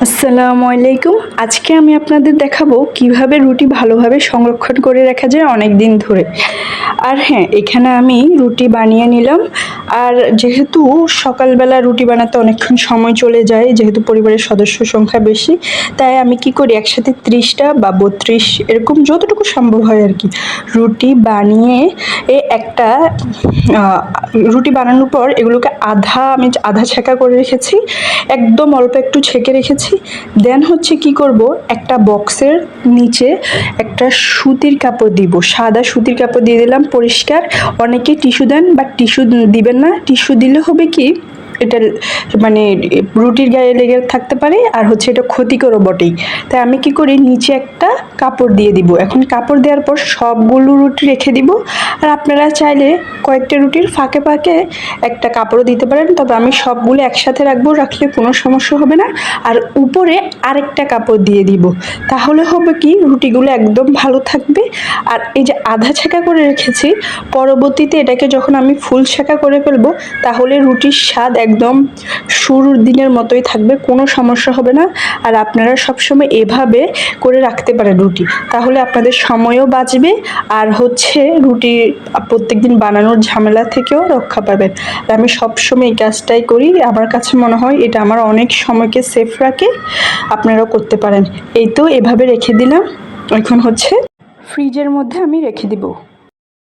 আসসালামু আলাইকুম। আজকে আমি আপনাদের দেখাবো কিভাবে রুটি ভালোভাবে সংরক্ষণ করে রাখা যায় অনেক দিন ধরে। আর হ্যাঁ, এখানে আমি রুটি বানিয়ে নিলাম। আর যেহেতু সকালবেলা রুটি বানাতে অনেকক্ষণ সময় চলে যায়, যেহেতু পরিবারের সদস্য সংখ্যা বেশি, তাই আমি কি করি একসাথে 30টা বা 32 এরকম যতটুকু সম্ভব হয় আর কি রুটি বানিয়ে একটা রুটি বানানোর পর এগুলোকে আমি আধা ছেঁকা করে রেখেছি, একদম অল্প একটু ছেঁকে রেখেছি। দেন হচ্ছে কি করব, একটা বক্সের নিচে একটা সুতির কাপড় দিব, সাদা সুতির কাপড় দিয়ে দিলাম পরিষ্কার। অনেকে টিস্যু দেন, বা টিস্যু দিবেন না। টিস্যু দিলে হবে কি, এটা মানে রুটির গায়ে লেগে থাকতে পারে, আর হচ্ছে এটা ক্ষতিকরও বটেই। তাই আমি কি করি, নিচে একটা কাপড় দিয়ে দিব। এখন কাপড় দেওয়ার পর সবগুলো রুটি রেখে দিব। আর আপনারা চাইলে কয়েকটা রুটির ফাঁকে ফাঁকে একটা কাপড়ও দিতে পারেন, তবে আমি সবগুলো একসাথে রাখবো, রাখলে কোনো সমস্যা হবে না। আর উপরে আরেকটা কাপড় দিয়ে দিব, তাহলে হবে কি রুটিগুলো একদম ভালো থাকবে। আর এই যে আধা ছেঁকা করে রেখেছি, পরবর্তীতে এটাকে যখন আমি ফুল ছেঁকা করে ফেলবো, তাহলে রুটির স্বাদ একদম শুরুর দিনের মতোই থাকবে, কোনো সমস্যা হবে না। আর আপনারা সবসময় এভাবে করে রাখতে পারেন রুটি, তাহলে আপনাদের সময়ও বাঁচবে, আর হচ্ছে রুটি প্রত্যেকদিন বানানোর ঝামেলা থেকেও রক্ষা পাবেন। আর আমি সবসময় এই কাজটাই করি, আমার কাছে মনে হয় এটা আমার অনেক সময়কে সেফ রাখে। আপনারাও করতে পারেন। এই তো এভাবে রেখে দিলাম, এখন হচ্ছে ফ্রিজের মধ্যে আমি রেখে দিব।